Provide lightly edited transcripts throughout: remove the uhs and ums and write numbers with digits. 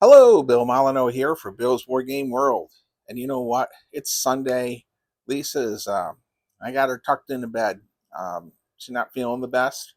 Hello, Bill Molyneux here for Bill's War Game World. And you know what? It's Sunday. Lisa's, I got her tucked into bed. She's not feeling the best.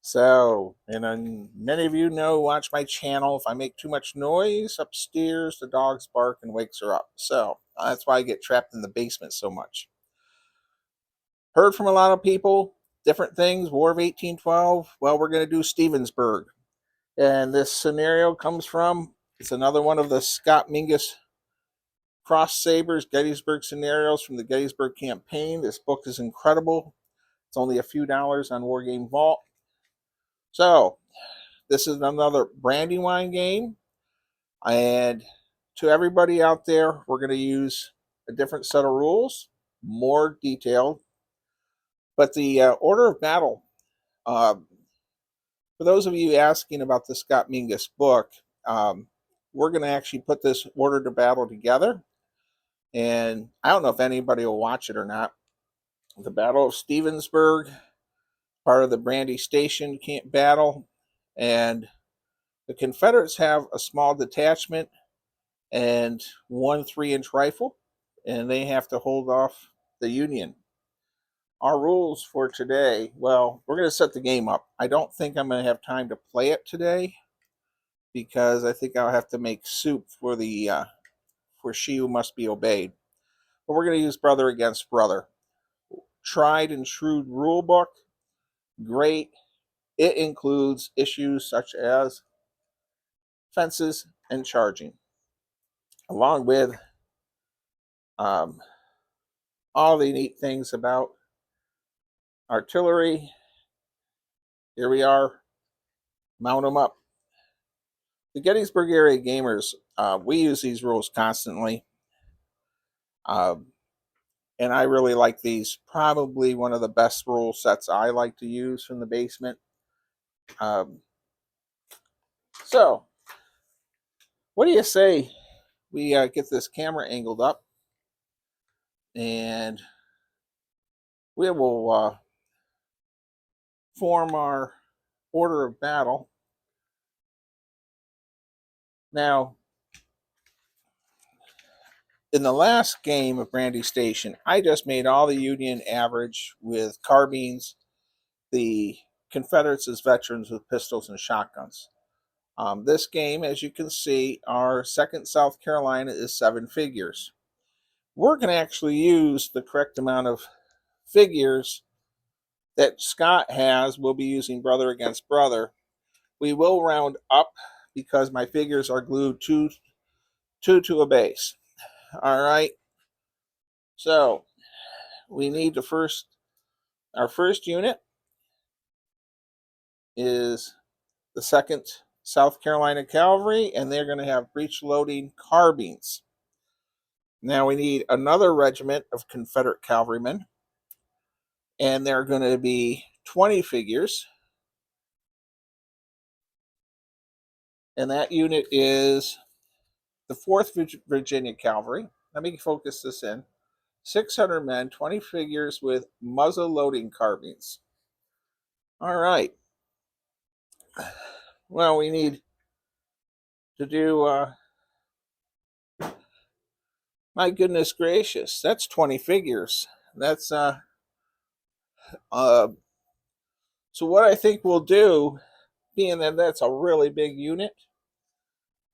So, and many of you know, watch my channel. If I make too much noise upstairs, the dogs bark and wakes her up. So, that's why I get trapped in the basement so much. Heard from a lot of people, different things. War of 1812. Well, we're going to do Stevensburg. And this scenario comes from, it's another one of the Scott Mingus Crossed Sabres Gettysburg scenarios from the Gettysburg campaign. This book is incredible. It's only a few dollars on War Game Vault. So, this is another Brandywine game. And to everybody out there, we're going to use a different set of rules, more detailed. But the order of battle, uh, for those of you asking about the Scott Mingus book, we're going to actually put this order to battle together. And I don't know if anybody will watch it or not. The Battle of Stevensburg, part of the Brandy Station camp battle. And the Confederates have a small detachment and one 3-inch rifle, and they have to hold off the Union. Our rules for today, well, we're going to set the game up. I don't think I'm going to have time to play it today because I think I'll have to make soup for the for She Who Must Be Obeyed. But we're going to use Brother Against Brother. Tried and true rule book, great. It includes issues such as fences and charging, along with all the neat things about artillery. Here we are, mount them up. The Gettysburg area gamers, we use these rules constantly. And I really like these. Probably one of the best rule sets I like to use from the basement. So, what do you say we get this camera angled up and we will form our order of battle. Now, in the last game of Brandy Station, I just made all the Union average with carbines, the Confederates as veterans with pistols and shotguns. This game, as you can see, our 2nd South Carolina is 7 figures. We're going to actually use the correct amount of figures that Scott has. We'll be using Brother Against Brother. We will round up because my figures are glued two to a base. All right. So we need our first unit is the 2nd South Carolina Cavalry, and they're going to have breech loading carbines. Now we need another regiment of Confederate cavalrymen, and they're going to be 20 figures. And that unit is the 4th Virginia Cavalry. Let me focus this in. 600 men, 20 figures with muzzle loading carbines. All right. Well, we need to do, my goodness gracious, that's 20 figures. That's, so what I think we'll do, being that that's a really big unit,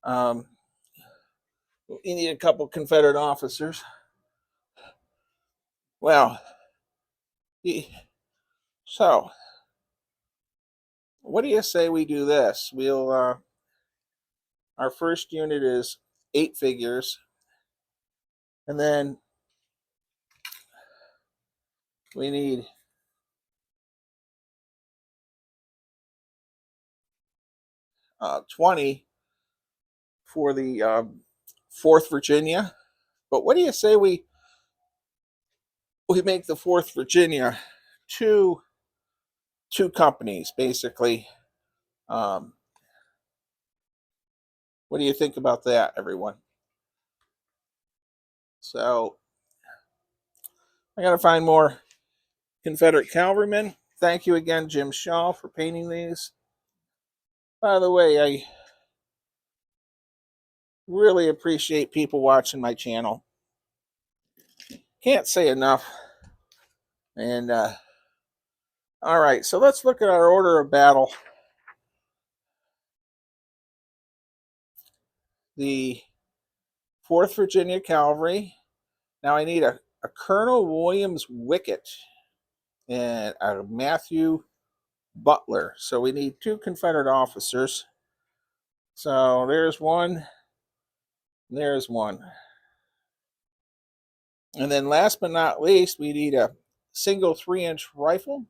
we need a couple Confederate officers. Well, so what do you say we do this? We'll, our first unit is 8 figures, and then we need 20 for the 4th Virginia. But what do you say we make the 4th Virginia two companies, basically? What do you think about that, everyone? So I got to find more Confederate cavalrymen. Thank you again, Jim Shaw, for painting these. By the way, Really appreciate people watching my channel. Can't say enough. And all right, so let's look at our order of battle. The 4th Virginia Cavalry. Now I need a Colonel Williams Wicket and a Matthew Butler. So we need 2 Confederate officers. So there's one. There's one. And then last but not least, we need a single 3-inch rifle.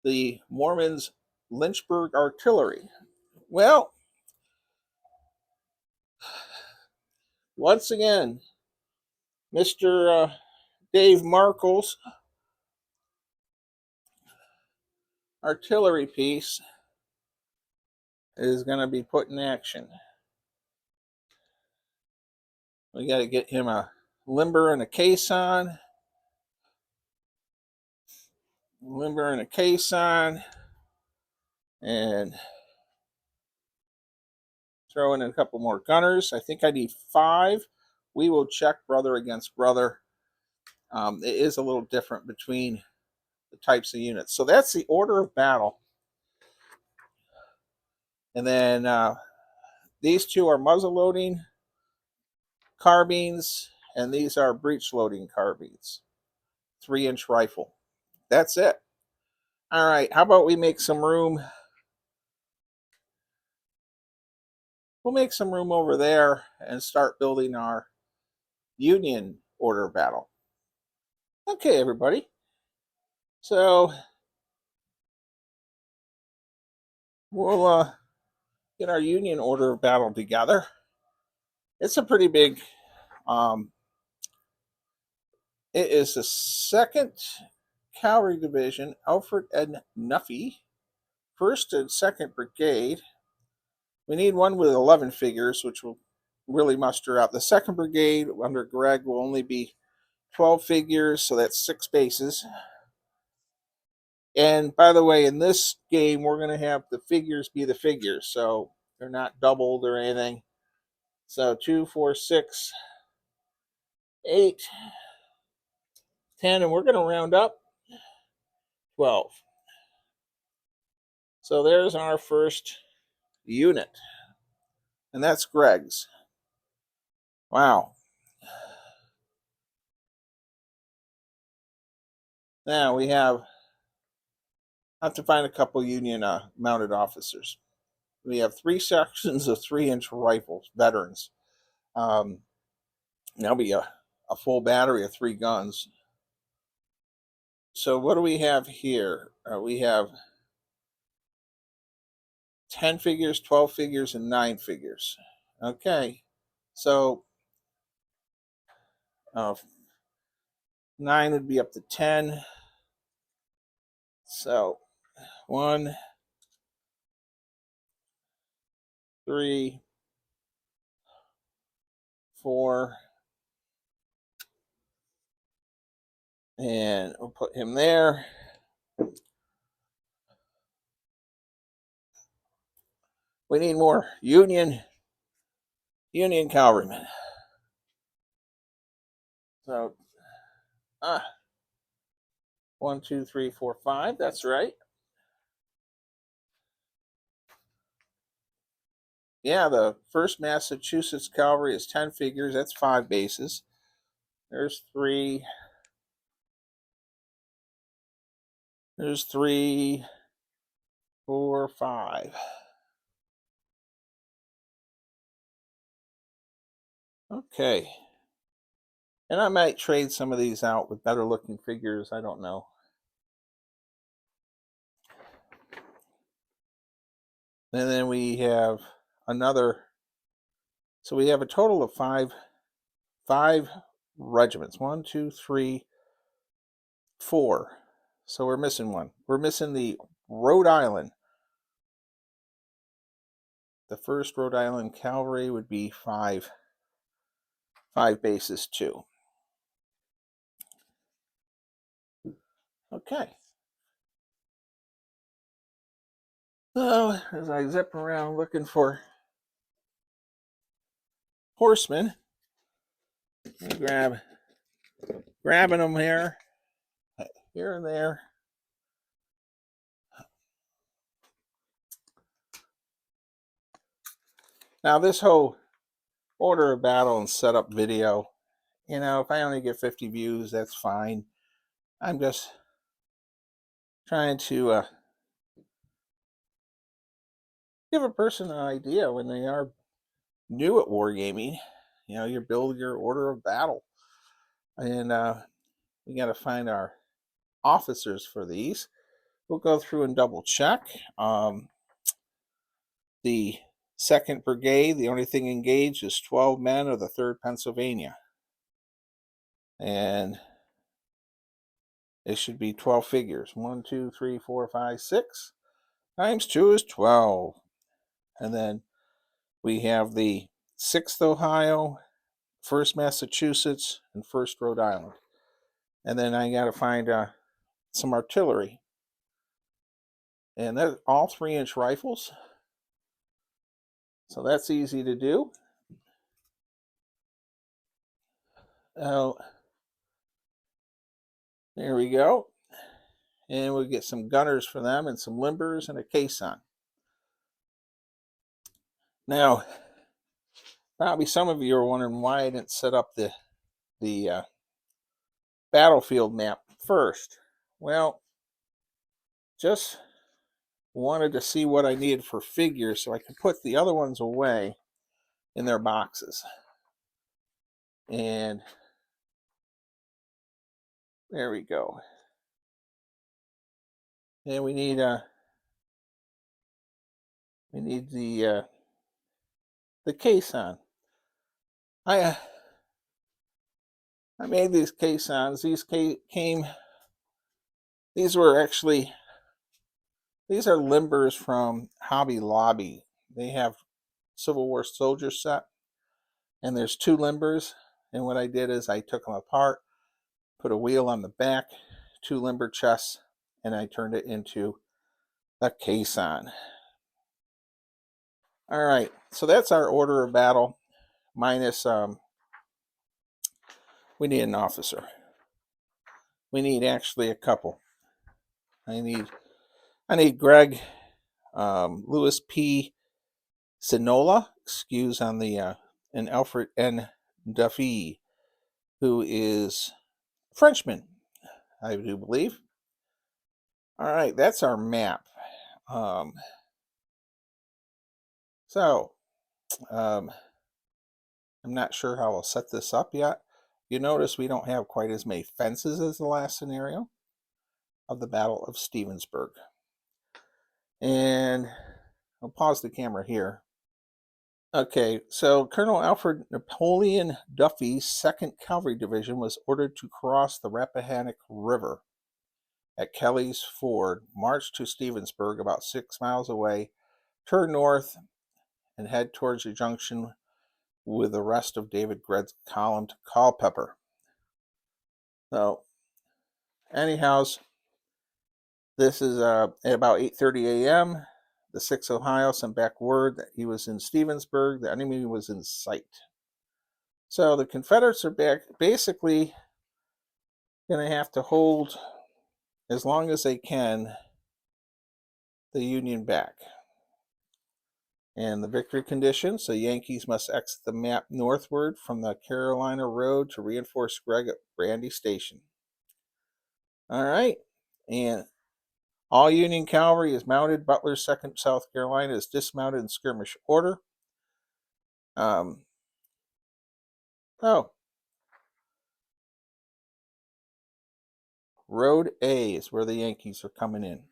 The Mormons Lynchburg Artillery. Well, once again, Mr. Dave Markle's artillery piece is going to be put in action. We got to get him a limber and a caisson. Limber and a caisson. And throw in a couple more gunners. I think I need 5. We will check brother against brother. It is a little different between the types of units. So that's the order of battle. And then these 2 are muzzle loading carbines, and these are breech loading carbines. 3-inch rifle. That's it. All right, how about we make some room? We'll make some room over there and start building our Union order of battle. Okay, everybody. So we'll get our Union order of battle together. It's a pretty big, it is the 2nd Cavalry Division, Alfred N. Nuffy, 1st and 2nd Brigade. We need one with 11 figures, which will really muster out. The 2nd Brigade under Greg will only be 12 figures, so that's 6 bases. And by the way, in this game, we're going to have the figures be the figures, so they're not doubled or anything. So 2, 4, 6, 8, 10, and we're going to round up 12. So there's our first unit, and that's Greg's. Wow. Now we have to find a couple Union mounted officers. We have 3 sections of 3-inch rifles, veterans. That'll be a full battery of 3 guns. So what do we have here? We have 10 figures, 12 figures, and 9 figures. Okay, so 9 would be up to 10. So 1, 3, 4, and we'll put him there. We need more Union cavalrymen. So 1, 2, 3, 4, 5. That's right. Yeah, the 1st Massachusetts Cavalry is 10 figures. That's 5 bases. There's 3. There's 3, 4, 5. Okay. And I might trade some of these out with better looking figures. I don't know. And then we have another. So we have a total of 5 regiments. 1, 2, 3, 4. So we're missing one. We're missing the Rhode Island. The 1st Rhode Island Cavalry would be 5 bases too. Okay. So as I zip around looking for horsemen. Grabbing them here and there. Now this whole order of battle and setup video, you know, if I only get 50 views, that's fine. I'm just trying to give a person an idea when they are new at wargaming. You know, you build your order of battle, and we got to find our officers for these. We'll go through and double check. The 2nd Brigade, the only thing engaged is 12 men of the 3rd Pennsylvania. And it should be 12 figures. 1, 2, 3, 4, 5, 6 times 2 is 12. And then we have the 6th Ohio, 1st Massachusetts, and 1st Rhode Island. And then I got to find some artillery. And that's all 3-inch rifles. So that's easy to do. Oh, there we go. And we'll get some gunners for them and some limbers and a caisson. Now, probably some of you are wondering why I didn't set up the battlefield map first. Well, just wanted to see what I needed for figures so I could put the other ones away in their boxes. And there we go. And we need the caisson. I made these caissons. These are limbers from Hobby Lobby. They have Civil War soldier set, and there's 2 limbers. And what I did is I took them apart, put a wheel on the back, 2 limber chests, and I turned it into a caisson. All right, so that's our order of battle, minus we need an officer. We need actually a couple. I need Greg Lewis P. Sinola, excuse on the and Alfred N. Duffy, who is Frenchman, I do believe. All right, that's our map. So I'm not sure how I'll set this up yet. You notice we don't have quite as many fences as the last scenario of the Battle of Stevensburg. And I'll pause the camera here. Okay, so Colonel Alfred Napoleon Duffy's 2nd Cavalry Division was ordered to cross the Rappahannock River at Kelly's Ford, march to Stevensburg about 6 miles away, turn north, and head towards the junction with the rest of David Gregg's column to Culpeper. So, anyhow, this is at about 8:30 a.m. The 6th Ohio sent back word that he was in Stevensburg. The enemy was in sight. So the Confederates are basically going to have to hold, as long as they can, the Union back. And the victory conditions, the Yankees must exit the map northward from the Carolina Road to reinforce Gregg at Brandy Station. All right, and all Union cavalry is mounted. Butler's 2nd South Carolina is dismounted in skirmish order. Road A is where the Yankees are coming in.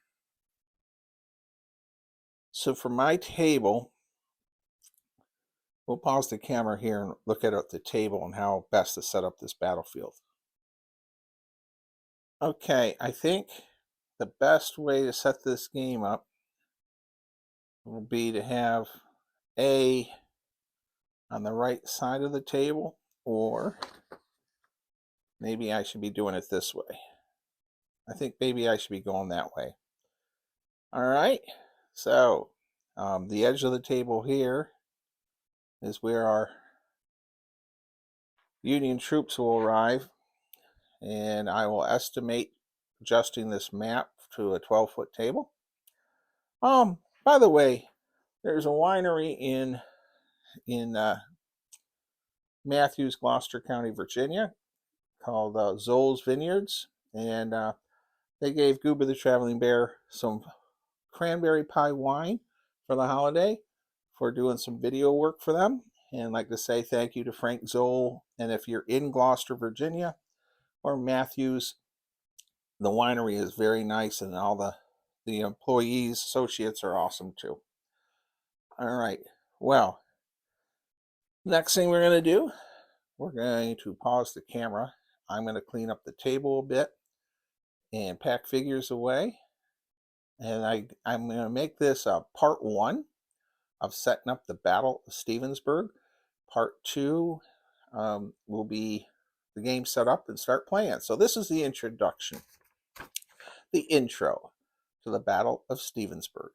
So for my table, we'll pause the camera here and look at the table and how best to set up this battlefield. Okay, I think the best way to set this game up will be to have A on the right side of the table, or maybe I should be doing it this way. I think maybe I should be going that way. All right, so the edge of the table here is where our Union troops will arrive, and I will estimate adjusting this map to a 12-foot table. By the way, there's a winery in Matthews, Gloucester County, Virginia, called Zoll's Vineyards, and they gave Goober the Traveling Bear some cranberry pie wine for the holiday for doing some video work for them. And I'd like to say thank you to Frank Zoll. And if you're in Gloucester, Virginia, or Matthews, the winery is very nice, and all the employees, associates are awesome too. All right. Well, next thing we're going to do, we're going to pause the camera. I'm going to clean up the table a bit and pack figures away. And I'm going to make this part 1 of setting up the Battle of Stevensburg. Part 2 will be the game set up and start playing. So this is the introduction, the intro to the Battle of Stevensburg.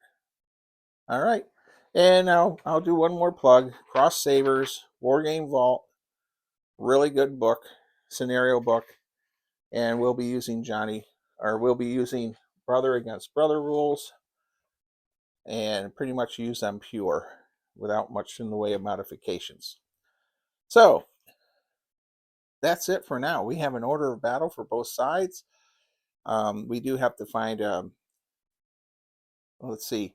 All right. And now I'll do one more plug. Crossed Sabres, Wargame Vault, really good book, scenario book. And we'll be using brother against brother rules, and pretty much use them pure without much in the way of modifications. So that's it for now. We have an order of battle for both sides. We do have to find, let's see,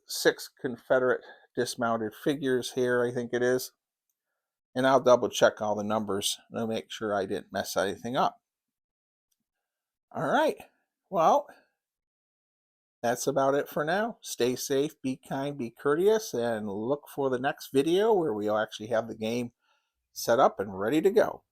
6 Confederate dismounted figures here, I think it is. And I'll double check all the numbers to make sure I didn't mess anything up. All right. Well, that's about it for now. Stay safe, be kind, be courteous, and look for the next video where we'll actually have the game set up and ready to go.